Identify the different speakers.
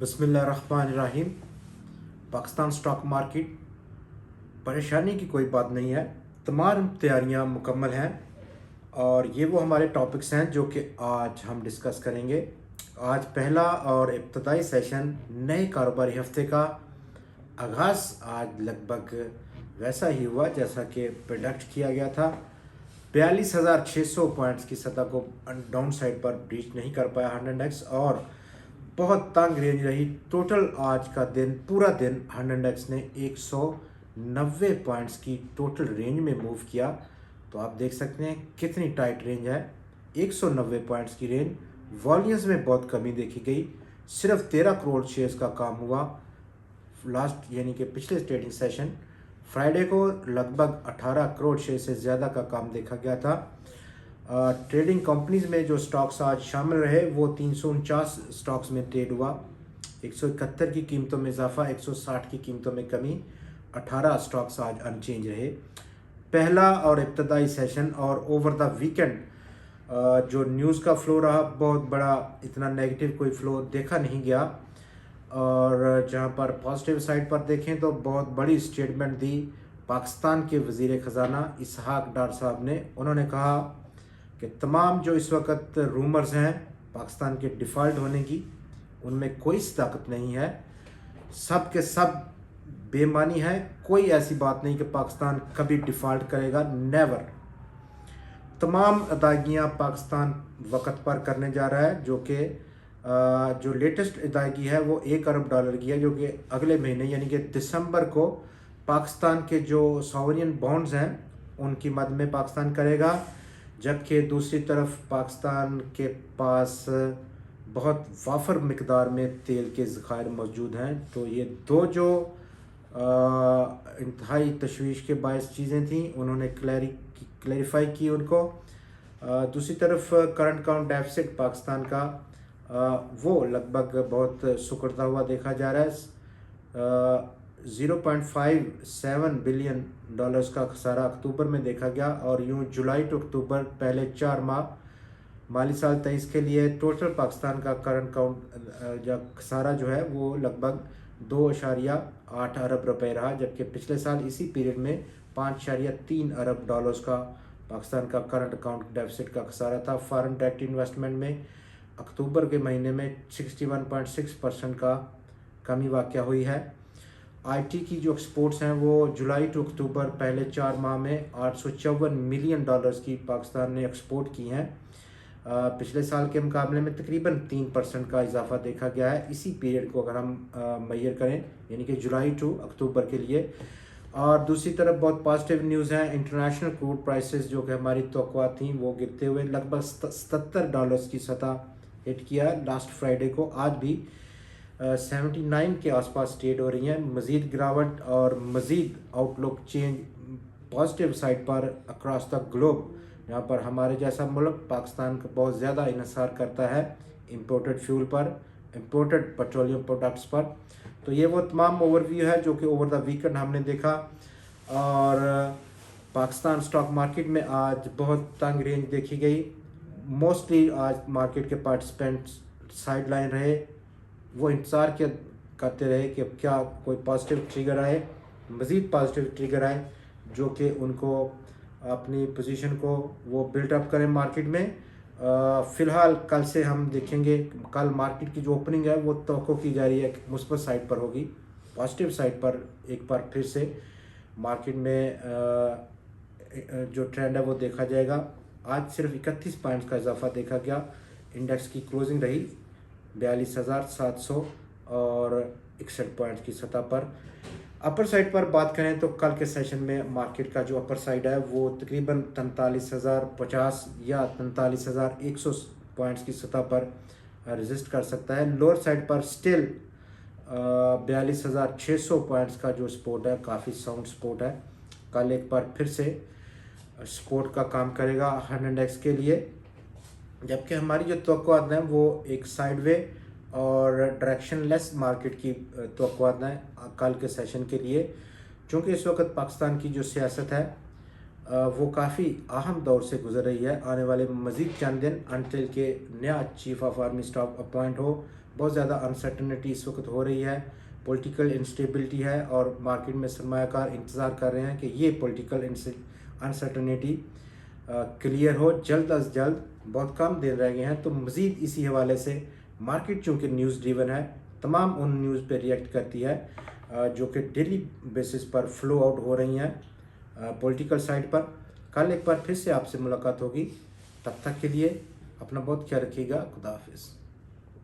Speaker 1: बिस्मिल्लाहिर्रहमानिर्रहीम। Pakistan stock market, परेशानी की कोई बात नहीं है, तमाम तैयारियां मुकम्मल हैं और ये वो हमारे टॉपिक्स हैं जो कि आज हम डिस्कस करेंगे। आज पहला और इब्तदाई सेशन नए कारोबारी हफ्ते का आगाज़ आज लगभग वैसा ही हुआ जैसा कि प्रेडिक्ट किया गया था। 42,600 पॉइंट्स की सतह को डाउन साइड पर ब्रीच नहीं कर पाया 100x और बहुत तंग रेंज रही। टोटल आज का दिन पूरा दिन 100x ने 190 पॉइंट्स की टोटल रेंज में मूव किया। तो आप देख सकते हैं कितनी टाइट रेंज है, 190 पॉइंट्स की रेंज। वॉल्यूम्स में बहुत कमी देखी गई, सिर्फ 13 करोड़ शेयर्स का काम हुआ लास्ट यानी कि पिछले ट्रेडिंग सेशन। फ्राइडे को लगभग 18 करोड़ शेयर से ज़्यादा का काम देखा गया था। ट्रेडिंग कंपनीज में जो स्टॉक्स आज शामिल रहे वो 349 स्टॉक्स में ट्रेड हुआ। 171 की कीमतों में इजाफा, 160 की कीमतों में कमी, 18 स्टॉक्स आज अनचेंज रहे। पहला और इब्तदाई सेशन और ओवर द वीकेंड जो न्यूज़ का फ्लो रहा बहुत बड़ा, इतना नेगेटिव कोई फ्लो देखा नहीं गया। और जहां पर पॉजिटिव साइड पर देखें तो बहुत बड़ी स्टेटमेंट दी पाकिस्तान के वज़ीर ख़जाना इसहाक डार साहब ने। उन्होंने कहा कि तमाम जो इस वक्त रूमर्स हैं पाकिस्तान के डिफ़ॉल्ट होने की, उनमें कोई सदाकत नहीं है, सब के सब बेमानी है। कोई ऐसी बात नहीं कि पाकिस्तान कभी डिफ़ॉल्ट करेगा, नेवर। तमाम अदायगियाँ पाकिस्तान वक्त पर करने जा रहा है, जो कि जो लेटेस्ट अदायगी है वो $1 अरब की है, जो कि अगले महीने यानी कि दिसंबर को पाकिस्तान के जो सॉवरियन बॉन्ड्स हैं उनकी मद में पाकिस्तान करेगा। जबकि दूसरी तरफ पाकिस्तान के पास बहुत वाफर मिकदार में तेल के ज़खायर मौजूद हैं। तो ये दो जो इंतहाई तशवीश के बायस चीज़ें थीं उन्होंने क्लैरिफाई की उनको। दूसरी तरफ करंट अकाउंट डेफिसिट पाकिस्तान का वो लगभग बहुत सुकड़ता हुआ देखा जा रहा है। 0.57 बिलियन डॉलर्स का खसारा अक्टूबर में देखा गया और यूं जुलाई टू अक्टूबर पहले 4 माह माली साल 23 के लिए टोटल पाकिस्तान का करंट अकाउंट या खसारा जो है वो लगभग 2.8 अरब रुपए रहा। जबकि पिछले साल इसी पीरियड में 5.3 अरब डॉलर्स का पाकिस्तान का करंट अकाउंट डेफिसिट का खसारा था। फॉरेन डायरेक्ट इन्वेस्टमेंट में अक्टूबर के महीने में 61.6% का कमी वाक़या हुई है। आईटी की जो एक्सपोर्ट्स हैं वो जुलाई टू अक्टूबर पहले 4 माह में 854 मिलियन डॉलर्स की पाकिस्तान ने एक्सपोर्ट की हैं। पिछले साल के मुकाबले में तकरीबन 3% का इजाफा देखा गया है इसी पीरियड को अगर हम मैयर करें, यानी कि जुलाई टू अक्टूबर के लिए। और दूसरी तरफ बहुत पॉजिटिव न्यूज़ हैं। इंटरनेशनल क्रूड प्राइसेस जो कि हमारी तवक्कुआत थी वो गिरते हुए लगभग $77 की सतह हिट किया लास्ट फ्राइडे को। आज भी 79 के आसपास ट्रेड हो रही हैं। मज़ीद गिरावट और मज़ीद आउटलुक चेंज पॉजिटिव साइड पर अक्रॉस द ग्लोब, यहाँ पर हमारे जैसा मुल्क पाकिस्तान का बहुत ज़्यादा इन्हिसार करता है इंपोर्टेड फ्यूल पर, इंपोर्टेड पेट्रोलियम प्रोडक्ट्स पर। तो ये वो तमाम ओवरव्यू है जो कि ओवर द वीकेंड हमने देखा। और पाकिस्तान स्टॉक मार्केट में आज बहुत तंग रेंज देखी गई। मोस्टली आज मार्केट के पार्टिसिपेंट्स साइड लाइन रहे, वो इंतज़ार करते रहे कि क्या कोई पॉजिटिव ट्रिगर आए, मज़ीद पॉजिटिव ट्रिगर आए जो कि उनको अपनी पोजीशन को वो बिल्टअप करें मार्केट में। फ़िलहाल कल से हम देखेंगे, कल मार्केट की जो ओपनिंग है वो तवक्को की जा रही है कि मुस्बत साइड पर होगी। पॉजिटिव साइड पर एक बार फिर से मार्केट में जो ट्रेंड है वो देखा जाएगा। आज सिर्फ 31 पॉइंट्स का इजाफा देखा गया। इंडेक्स की क्लोजिंग रही 42,700 और 61 पॉइंट्स की सतह पर। अपर साइड पर बात करें तो कल के सेशन में मार्केट का जो अपर साइड है वो तकरीबन 43,050 या 43,100 पॉइंट्स की सतह पर रेजिस्ट कर सकता है। लोअर साइड पर स्टिल 42,600 पॉइंट्स का जो सपोर्ट है काफ़ी साउंड सपोर्ट है। कल एक बार फिर से सपोर्ट का काम करेगा 100x के लिए। जबकि हमारी जो तवक्कुआत हैं वो एक साइडवे और डायरेक्शनलेस मार्केट की तवक्कुआत हैं कल के सेशन के लिए। चूँकि इस वक्त पाकिस्तान की जो सियासत है वो काफ़ी अहम दौर से गुजर रही है। आने वाले मज़ीद चंद दिन अनटिल के नया chief of army staff appoint हो, बहुत ज़्यादा अनसर्टनिटी इस वक्त हो रही है, पॉलिटिकल इंस्टेबिलिटी है और मार्केट में सरमायाकार इंतज़ार कर रहे हैं कि ये पॉलिटिकल अनसर्टनिटी क्लियर हो जल्द अज जल्द। बहुत कम दिन रह गए हैं, तो मज़ीद इसी हवाले से मार्केट चूँकि न्यूज़ ड्रिवन है, तमाम उन न्यूज़ पे रिएक्ट करती है जो कि डेली बेसिस पर फ्लो आउट हो रही हैं पॉलिटिकल साइड पर। कल एक बार फिर से आपसे मुलाकात होगी, तब तक के लिए अपना बहुत ख्याल रखिएगा। खुदा हाफिज़।